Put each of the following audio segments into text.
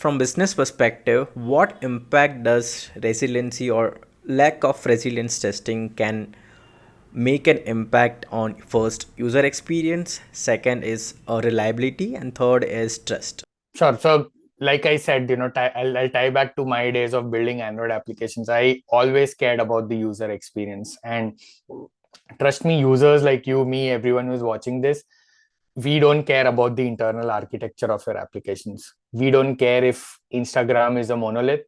From business perspective, what impact does resiliency or lack of resilience testing can make an impact on first user experience, second is reliability, and third is trust? Sure. So, like I said, I'll tie back to my days of building Android applications. I always cared about the user experience. And trust me, users like you, me, everyone who's watching this, we don't care about the internal architecture of your applications. We don't care if Instagram is a monolith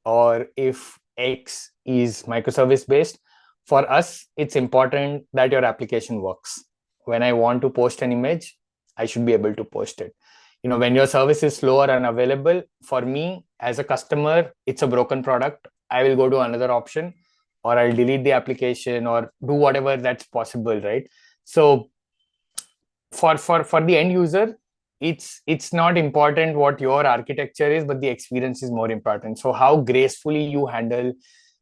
or if X is microservice based. For us, it's important that your application works. When I want to post an image, I should be able to post it. When your service is slow or unavailable, for me as a customer, it's a broken product. I will go to another option, or I'll delete the application or do whatever that's possible, right? So for the end user, it's not important what your architecture is, but the experience is more important. So how gracefully you handle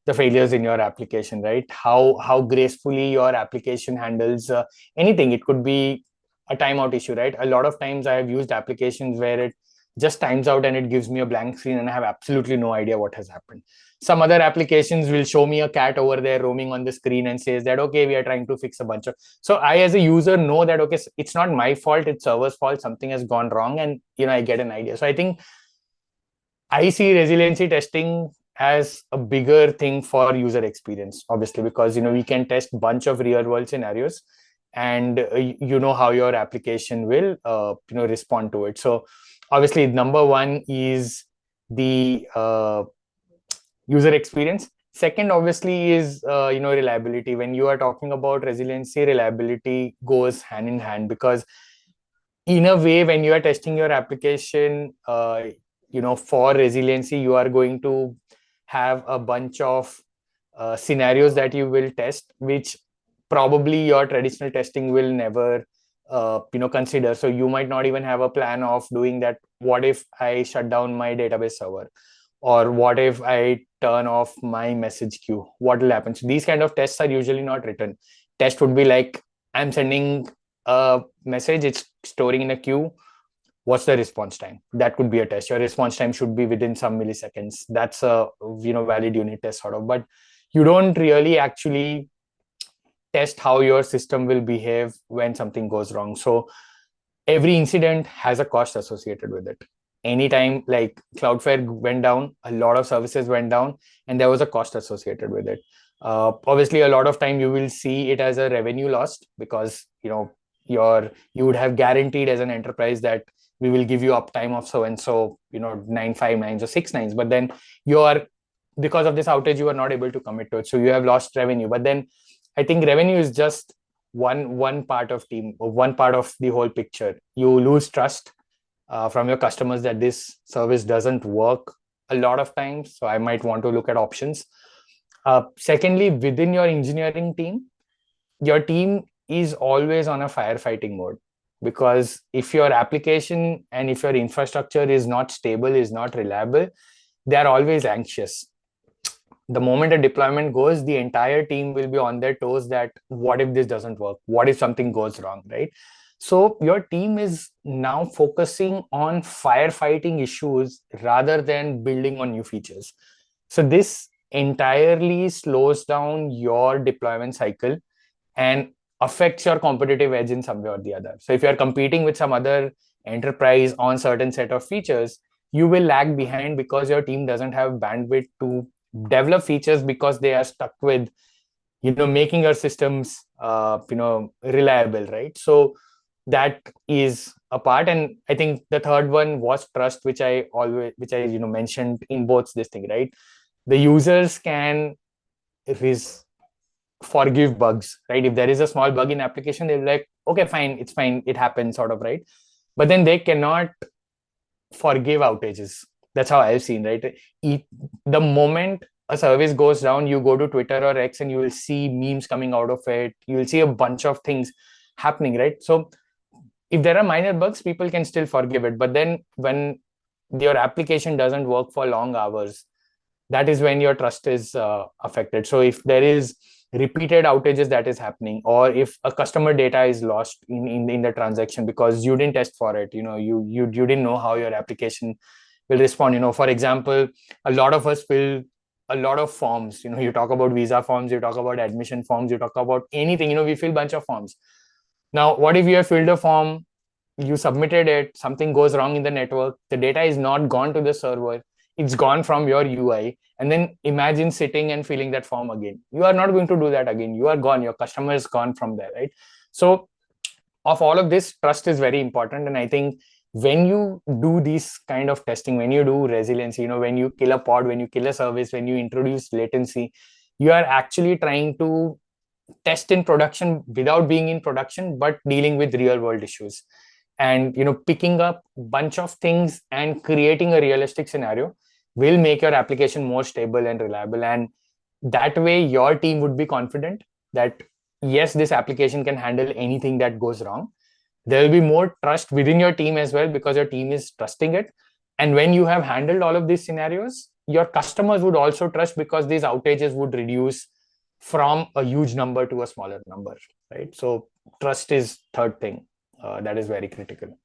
the failures in your application, right? How gracefully your application handles anything. It could be a timeout issue, right? A lot of times I have used applications where it just times out and it gives me a blank screen and I have absolutely no idea what has happened. Some other applications will show me a cat over there roaming on the screen and says that, okay, we are trying to fix a bunch of. So I, as a user, know that, okay, it's not my fault, it's server's fault, something has gone wrong, and I get an idea. So I think I see resiliency testing as a bigger thing for user experience, obviously, because we can test bunch of real world scenarios, and how your application will respond to it. So obviously, number one is the user experience. Second, obviously, is reliability. When you are talking about resiliency, reliability goes hand in hand, because in a way, when you are testing your application for resiliency, you are going to have a bunch of scenarios that you will test, which probably your traditional testing will never consider. So you might not even have a plan of doing that. What if I shut down my database server, or what if I turn off my message queue? What will happen? So these kind of tests are usually not written. Test would be like, I'm sending a message, it's storing in a queue, what's the response time? That could be a test. Your response time should be within some milliseconds. That's a valid unit test sort of. But you don't really actually test how your system will behave when something goes wrong. So every incident has a cost associated with it. Anytime like Cloudflare went down, a lot of services went down, and there was a cost associated with it. Obviously, a lot of time you will see it as a revenue lost, because you would have guaranteed as an enterprise that we will give you uptime of so and so 959s or 6 nines, but then because of this outage you are not able to commit to it, so you have lost revenue. But then I think revenue is just one part of one part of the whole picture. You lose trust from your customers that this service doesn't work a lot of times, so I might want to look at options. Secondly, within your engineering team, your team is always on a firefighting mode, because if your application and if your infrastructure is not stable, is not reliable, they are always anxious. The moment a deployment goes, the entire team will be on their toes that what if this doesn't work? What if something goes wrong, right? So your team is now focusing on firefighting issues rather than building on new features. So this entirely slows down your deployment cycle and affects your competitive edge in some way or the other. So if you're competing with some other enterprise on certain set of features, you will lag behind because your team doesn't have bandwidth to develop features, because they are stuck with making your systems reliable, right? So that is a part. And I think the third one was trust, which I mentioned in both this thing, right? The users can forgive bugs, right? If there is a small bug in application, they're like, okay, fine, it's fine, it happens, sort of, right? But then they cannot forgive outages. That's how I've seen, right? The moment a service goes down, you go to Twitter or X and you will see memes coming out of it. You will see a bunch of things happening, right? So if there are minor bugs, people can still forgive it. But then when your application doesn't work for long hours, that is when your trust is affected. So if there is repeated outages that is happening, or if a customer data is lost in the transaction because you didn't test for it, you didn't know how your application will respond. For example, a lot of us fill a lot of forms. You talk about visa forms, you talk about admission forms, you talk about anything. We fill a bunch of forms. Now, what if you have filled a form, you submitted it, something goes wrong in the network, the data is not gone to the server, it's gone from your UI, and then imagine sitting and filling that form again. You are not going to do that again. You are gone. Your customer is gone from there, right? So of all of this, trust is very important. And I think when you do these kind of testing, when you do resiliency, when you kill a pod, when you kill a service, when you introduce latency, you are actually trying to test in production without being in production, but dealing with real world issues. And picking up a bunch of things and creating a realistic scenario will make your application more stable and reliable. And that way your team would be confident that yes, this application can handle anything that goes wrong. There will be more trust within your team as well, because your team is trusting it. And when you have handled all of these scenarios, your customers would also trust, because these outages would reduce from a huge number to a smaller number, right? So trust is third thing that is very critical.